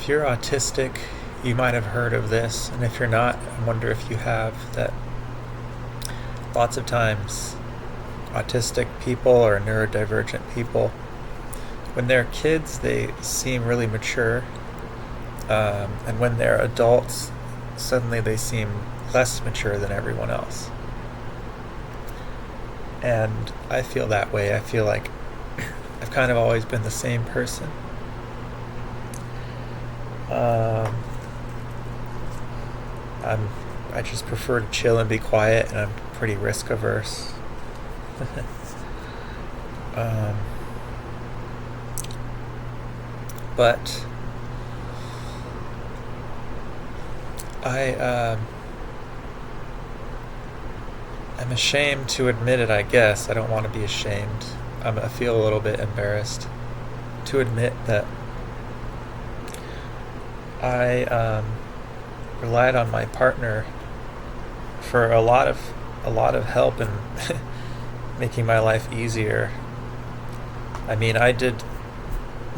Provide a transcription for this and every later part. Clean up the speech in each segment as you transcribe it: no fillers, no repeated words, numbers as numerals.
If you're autistic, you might have heard of this, and if you're not, I wonder if you have. That lots of times, autistic people or neurodivergent people, when they're kids, they seem really mature, and when they're adults, suddenly they seem less mature than everyone else. And I feel that way. I feel like I've kind of always been the same person. Um, I just prefer to chill and be quiet, and I'm pretty risk averse. um, but I'm ashamed to admit it. I guess I don't want to be ashamed. I feel a little bit embarrassed to admit that I relied on my partner for a lot of help in making my life easier. I mean, I did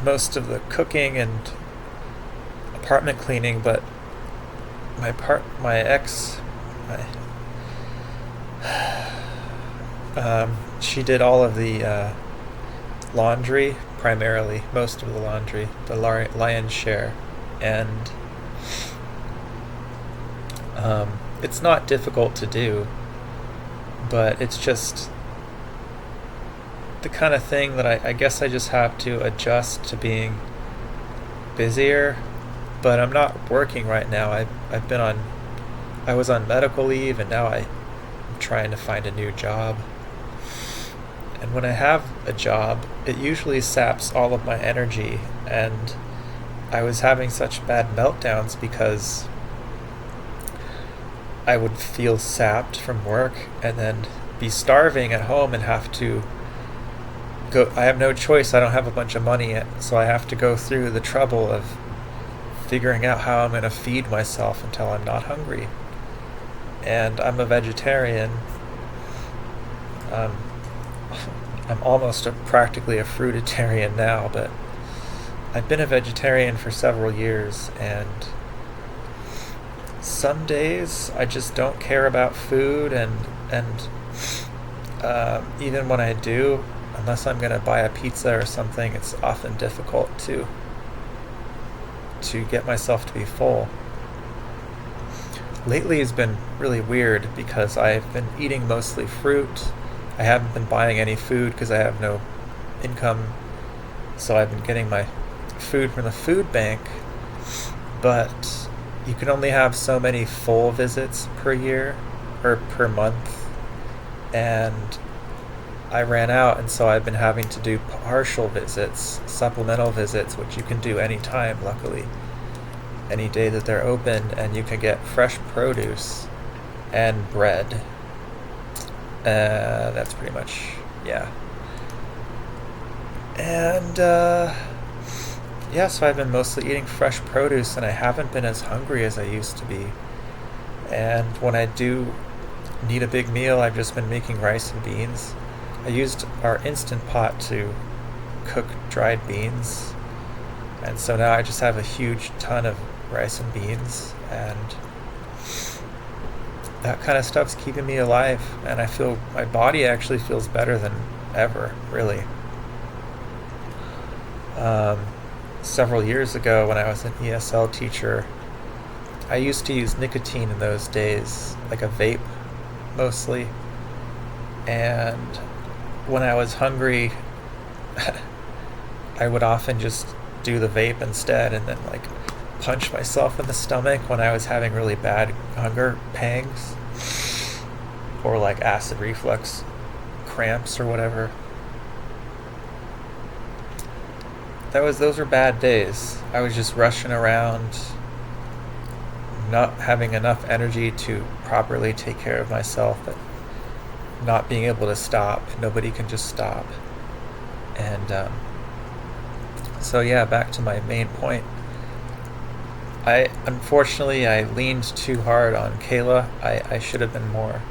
most of the cooking and apartment cleaning, but my ex, she did all of the laundry, primarily most of the laundry, the lion's share, and it's not difficult to do, but it's just the kind of thing that I guess I just have to adjust to being busier. But I'm not working right now. I was on medical leave, and now I'm trying to find a new job. And when I have a job, it usually saps all of my energy, and I was having such bad meltdowns because I would feel sapped from work and then be starving at home and have to go. I have no choice. I don't have a bunch of money yet, so I have to go through the trouble of figuring out how I'm going to feed myself until I'm not hungry. And I'm a vegetarian. Um, I'm almost practically a fruitarian now, but I've been a vegetarian for several years, and some days I just don't care about food, and even when I do, unless I'm going to buy a pizza or something, it's often difficult to get myself to be full. Lately has been really weird because I've been eating mostly fruit. I haven't been buying any food because I have no income, so I've been getting my food from the food bank, but you can only have so many full visits per year or per month, and I ran out, and so I've been having to do partial visits, supplemental visits, which you can do anytime, luckily, any day that they're open, and you can get fresh produce and bread. That's pretty much, yeah. And, yeah, so I've been mostly eating fresh produce, and I haven't been as hungry as I used to be. And when I do need a big meal, I've just been making rice and beans. I used our Instant Pot to cook dried beans, and so now I just have a huge ton of rice and beans, and that kind of stuff's keeping me alive, and I feel my body actually feels better than ever, really. Several years ago, when I was an ESL teacher, I used to use nicotine in those days, like a vape mostly, and when I was hungry, I would often just do the vape instead, and then like punch myself in the stomach when I was having really bad hunger pangs, or like acid reflux cramps or whatever. Those were bad days. I was just rushing around, not having enough energy to properly take care of myself, but not being able to stop. Nobody can just stop. And so yeah, back to my main point. Unfortunately I leaned too hard on Kayla. I should have been more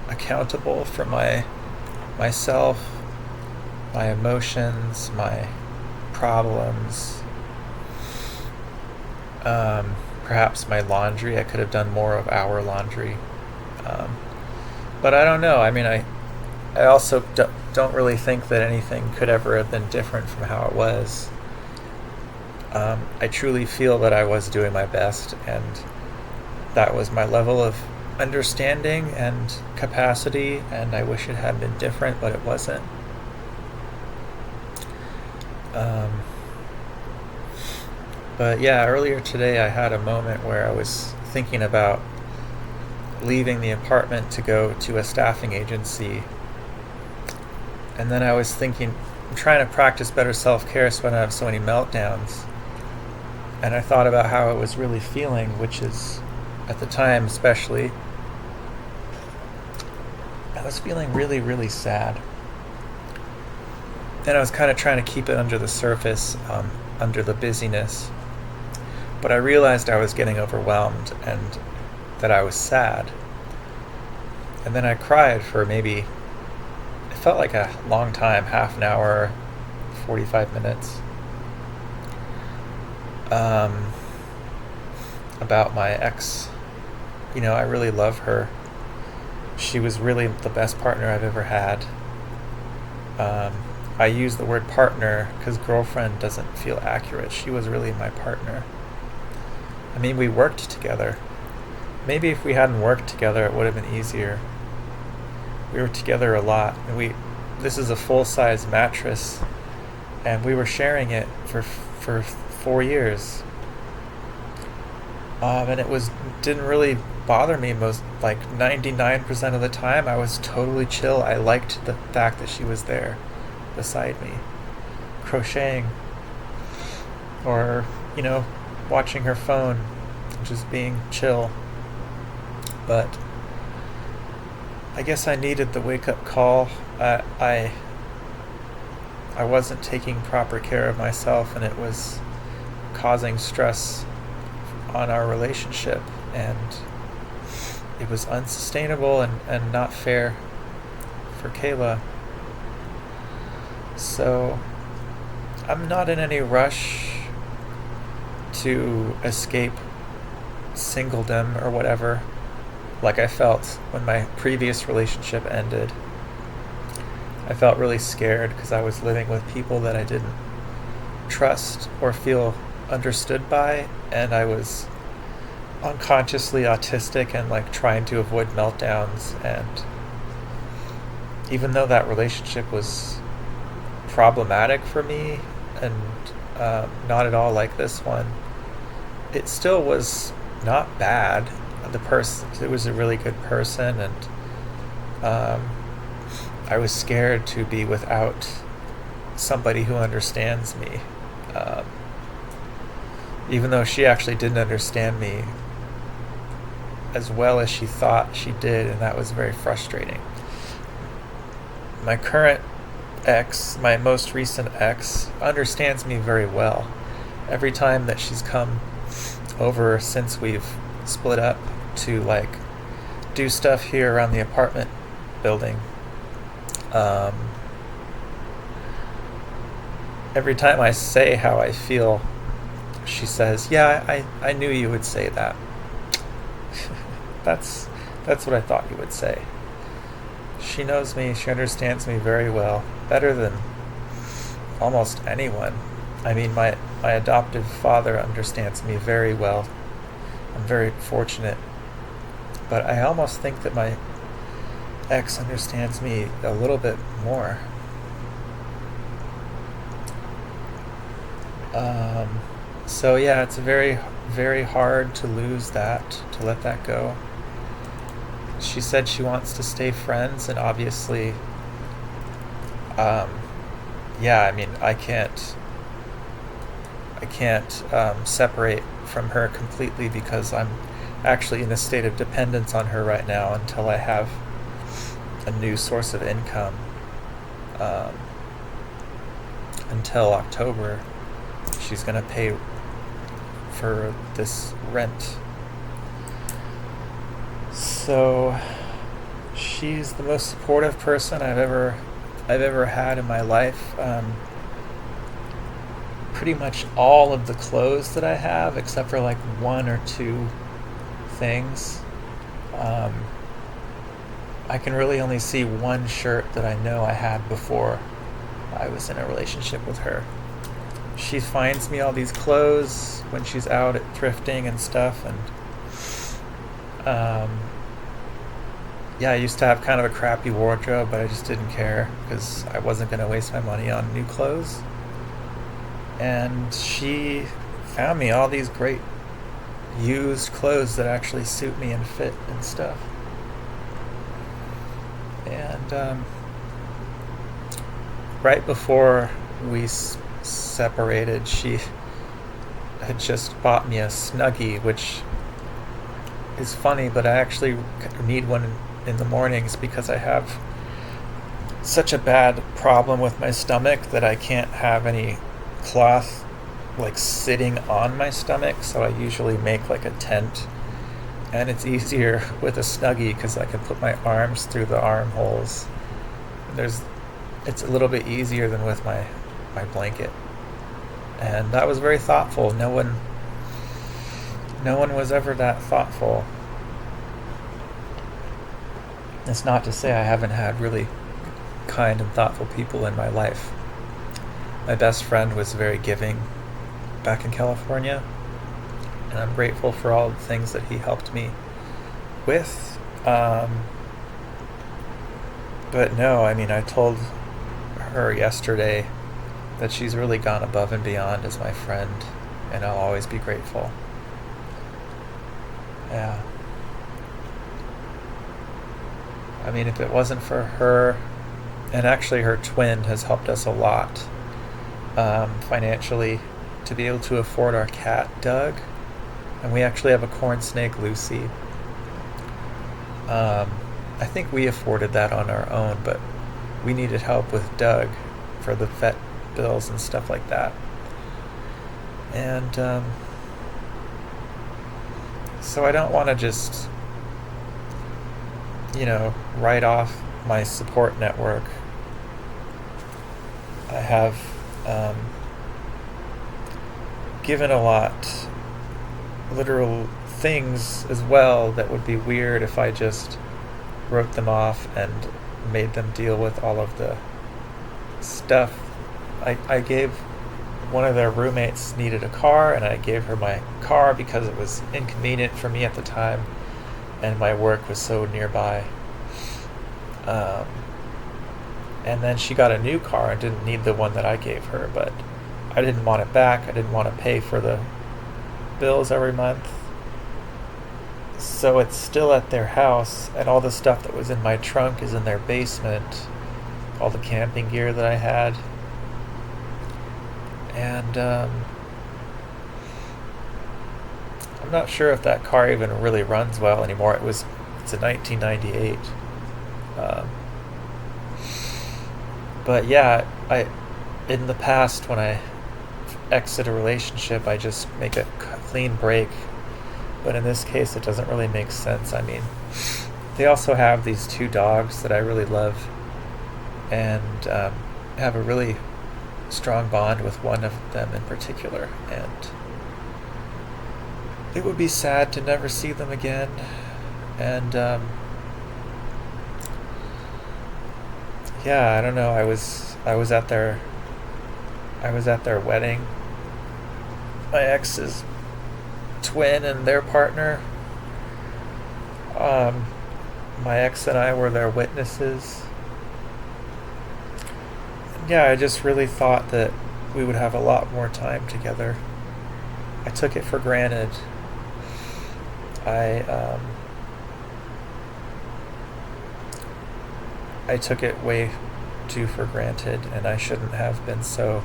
accountable for myself, my emotions, my problems. Perhaps my laundry. I could have done more of our laundry. Um, but I don't know. I mean, I also don't really think that anything could ever have been different from how it was. I truly feel that I was doing my best, and that was my level of understanding and capacity, and I wish it had been different, but it wasn't. Um, but yeah, earlier today I had a moment where I was thinking about leaving the apartment to go to a staffing agency, and then I was thinking, I'm trying to practice better self care so I don't have so many meltdowns. And I thought about how I was really feeling, which is, at the time especially, I was feeling really, really sad. And I was kind of trying to keep it under the surface, under the busyness. But I realized I was getting overwhelmed and that I was sad. And then I cried for maybe, it felt like a long time, half an hour, 45 minutes, about my ex. I really love her. She was really the best partner I've ever had. I use the word partner because girlfriend doesn't feel accurate. She was really my partner. I mean, we worked together. Maybe if we hadn't worked together, it would have been easier. We were together a lot. And this is a full-size mattress, and we were sharing it for 4 years. And it didn't really bother me most, like 99% of the time. I was totally chill. I liked the fact that she was there beside me, crocheting, or, watching her phone, just being chill. But I guess I needed the wake-up call. I wasn't taking proper care of myself, and it was causing stress on our relationship, and it was unsustainable and not fair for Kayla. So I'm not in any rush to escape singledom or whatever, like I felt when my previous relationship ended. I felt really scared because I was living with people that I didn't trust or feel understood by, and I was unconsciously autistic and like trying to avoid meltdowns. And even though that relationship was problematic for me and not at all like this one, it still was not bad. It was a really good person, and I was scared to be without somebody who understands me. Even though she actually didn't understand me as well as she thought she did, and that was very frustrating. My current ex, my most recent ex, understands me very well. Every time that she's come over since we've split up to do stuff here around the apartment building, every time I say how I feel, she says, "Yeah, I knew you would say that." That's what I thought you would say. She knows me, she understands me very well, better than almost anyone. I mean, my adoptive father understands me very well. I'm very fortunate. But I almost think that my ex understands me a little bit more. So yeah, it's very, very hard to lose that, to let that go. She said she wants to stay friends, and obviously, yeah, I mean, I can't separate from her completely because I'm actually in a state of dependence on her right now until I have a new source of income. Until October, she's going to pay for this rent. So she's the most supportive person I've ever had in my life. pretty much all of the clothes that I have, except for like one or two things. Um, I can really only see one shirt that I know I had before I was in a relationship with her. She finds me all these clothes when she's out at thrifting and stuff, and yeah, I used to have kind of a crappy wardrobe, but I just didn't care because I wasn't going to waste my money on new clothes. And she found me all these great used clothes that actually suit me and fit and stuff. And right before we separated, she had just bought me a Snuggie, which is funny, but I actually need one in the mornings because I have such a bad problem with my stomach that I can't have any cloth like sitting on my stomach, so I usually make like a tent, and it's easier with a Snuggie because I can put my arms through the armholes. It's a little bit easier than with my blanket, and that was very thoughtful. No one was ever that thoughtful. It's not to say I haven't had really kind and thoughtful people in my life. My best friend was very giving back in California, and I'm grateful for all the things that he helped me with. But no, I mean, I told her yesterday that she's really gone above and beyond as my friend, and I'll always be grateful. Yeah. I mean, if it wasn't for her, and actually her twin has helped us a lot financially to be able to afford our cat, Doug. And we actually have a corn snake, Lucy. I think we afforded that on our own, but we needed help with Doug for the vet bills and stuff like that. And so I don't want to just, write off my support network. I have given a lot, literal things as well, that would be weird if I just wrote them off and made them deal with all of the stuff. I gave one of their roommates needed a car, and I gave her my car because it was inconvenient for me at the time, and my work was so nearby. And then she got a new car and didn't need the one that I gave her, but I didn't want it back. I didn't want to pay for the bills every month. So it's still at their house, and all the stuff that was in my trunk is in their basement. All the camping gear that I had. And I'm not sure if that car even really runs well anymore. It's a 1998. But yeah, in the past, when I exit a relationship, I just make a clean break. But in this case, it doesn't really make sense. I mean, they also have these two dogs that I really love, and have a really strong bond with one of them in particular. And it would be sad to never see them again. And yeah, I don't know. I was at their wedding. My ex's twin and their partner. My ex and I were their witnesses. Yeah, I just really thought that we would have a lot more time together. I took it for granted. I took it way too for granted, and I shouldn't have been so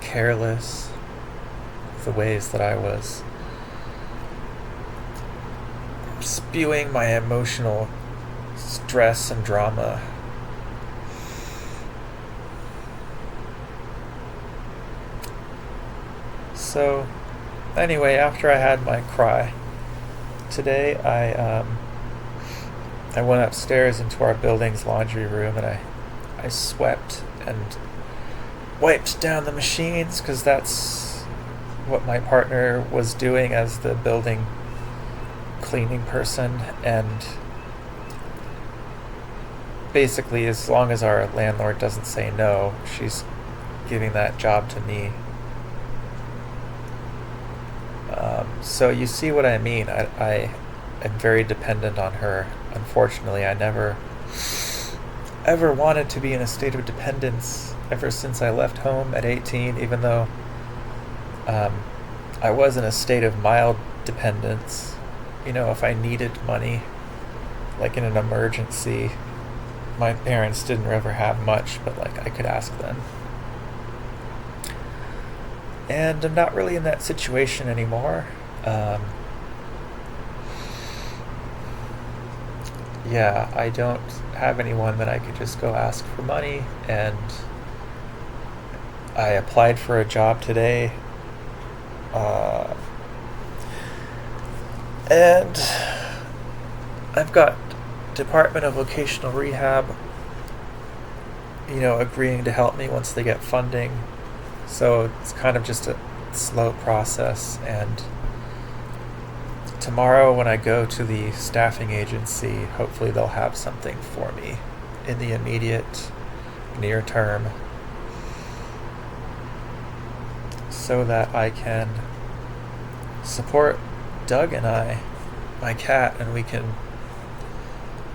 careless with the ways that I was spewing my emotional stress and drama. So, anyway, after I had my cry today, I went upstairs into our building's laundry room, and I I swept and wiped down the machines because that's what my partner was doing as the building cleaning person. And basically, as long as our landlord doesn't say no, she's giving that job to me. So you see what I mean. I am very dependent on her. Unfortunately, I never ever wanted to be in a state of dependence ever since I left home at 18, even though I was in a state of mild dependence. You know, if I needed money, like in an emergency, my parents didn't ever have much, but like I could ask them. And I'm not really in that situation anymore. Yeah, I don't have anyone that I could just go ask for money, and I applied for a job today, and I've got Department of Vocational Rehab, agreeing to help me once they get funding. So it's kind of just a slow process. And tomorrow when I go to the staffing agency, hopefully they'll have something for me in the immediate near term so that I can support Doug and I, my cat, and we can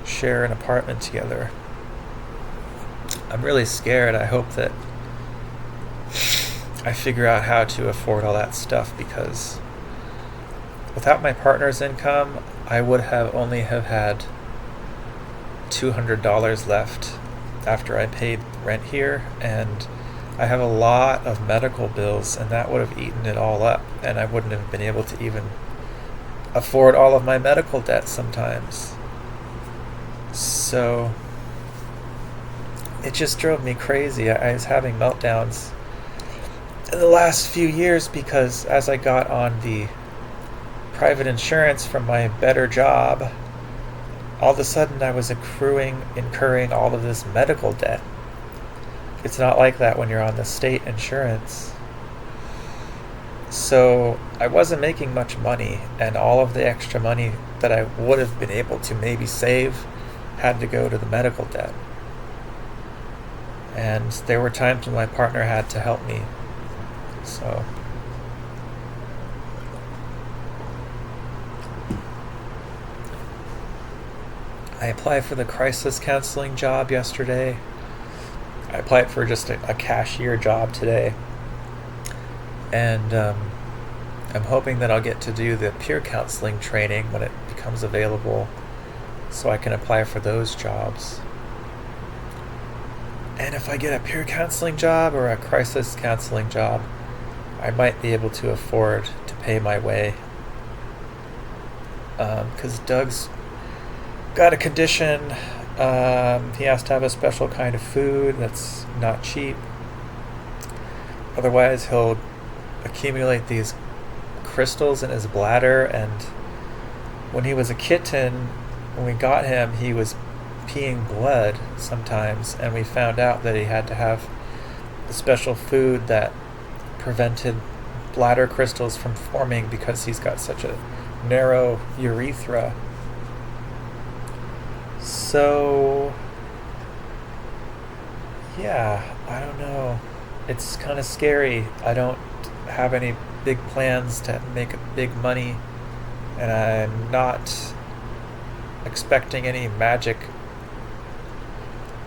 share an apartment together. I'm really scared. I hope that I figure out how to afford all that stuff, because without my partner's income, I would have only have had $200 left after I paid rent here, and I have a lot of medical bills, and that would have eaten it all up, and I wouldn't have been able to even afford all of my medical debt sometimes. So it just drove me crazy. I was having meltdowns in the last few years because as I got on the private insurance from my better job, all of a sudden I was incurring all of this medical debt. It's not like that when you're on the state insurance. So I wasn't making much money, and all of the extra money that I would have been able to maybe save had to go to the medical debt. And there were times when my partner had to help me. So I applied for the crisis counseling job yesterday. I applied for just a cashier job today. And I'm hoping that I'll get to do the peer counseling training when it becomes available, so I can apply for those jobs. And if I get a peer counseling job or a crisis counseling job, I might be able to afford to pay my way. Because Doug's got a condition. He has to have a special kind of food that's not cheap. Otherwise, he'll accumulate these crystals in his bladder. And when he was a kitten, when we got him, he was peeing blood sometimes, and we found out that he had to have a special food that prevented bladder crystals from forming because he's got such a narrow urethra. So yeah, I don't know. It's kind of scary. I don't have any big plans to make big money, and I'm not expecting any magic.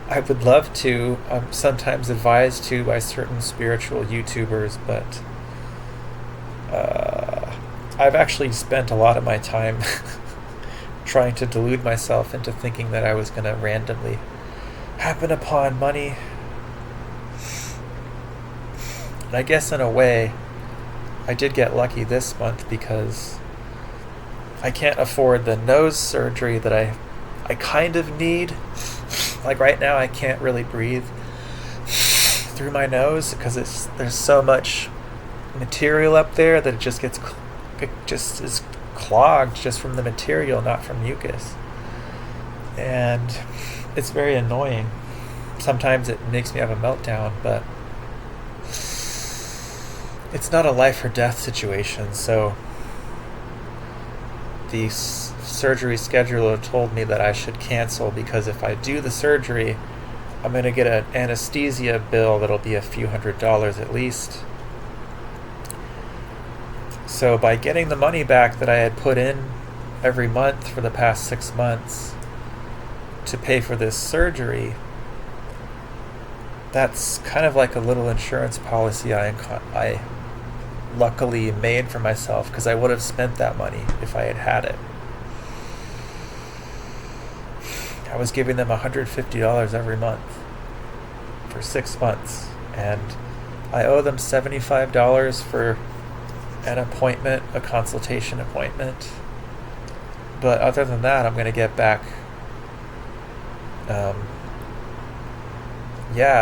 I would love to. I'm sometimes advised to by certain spiritual YouTubers, but I've actually spent a lot of my time trying to delude myself into thinking that I was going to randomly happen upon money. And I guess in a way, I did get lucky this month because I can't afford the nose surgery that I kind of need. Like right now, I can't really breathe through my nose because there's so much material up there that it just is clogged just from the material, not from mucus, and it's very annoying. sometimes it makes me have a meltdown, but it's not a life or death situation. So the surgery scheduler told me that I should cancel, because if I do the surgery, I'm going to get an anesthesia bill that'll be a few $100s at least. So by getting the money back that I had put in every month for the past 6 months to pay for this surgery, that's kind of like a little insurance policy I luckily made for myself, because I would have spent that money if I had had it. I was giving them $150 every month for 6 months, and I owe them $75 for an appointment, a consultation appointment. But other than that, I'm going to get back,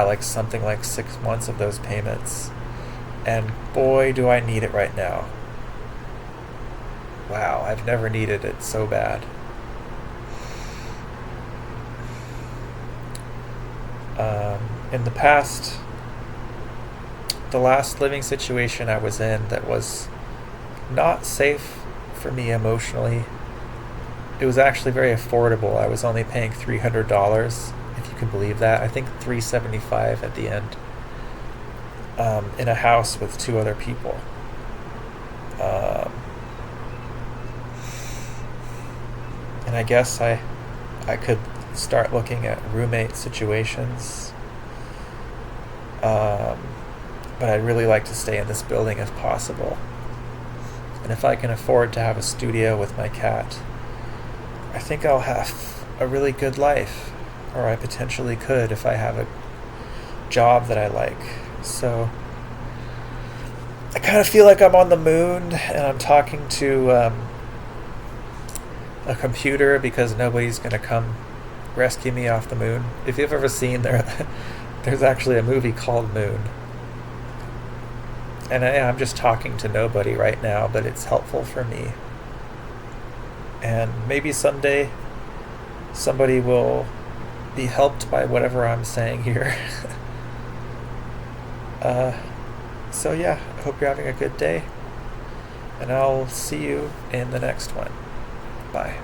like something like 6 months of those payments. And boy, do I need it right now. Wow, I've never needed it so bad. In the past, the last living situation I was in that was not safe for me emotionally, it was actually very affordable. I was only paying $300, if you can believe that. I think $375 at the end, in a house with 2 other people. And I guess I could start looking at roommate situations. But I'd really like to stay in this building if possible. And if I can afford to have a studio with my cat, I think I'll have a really good life. Or I potentially could if I have a job that I like. So I kind of feel like I'm on the moon and I'm talking to a computer, because nobody's going to come rescue me off the moon. If you've ever seen there's actually a movie called Moon. And I'm just talking to nobody right now, but it's helpful for me. And maybe someday somebody will be helped by whatever I'm saying here. So yeah, I hope you're having a good day. And I'll see you in the next one. Bye.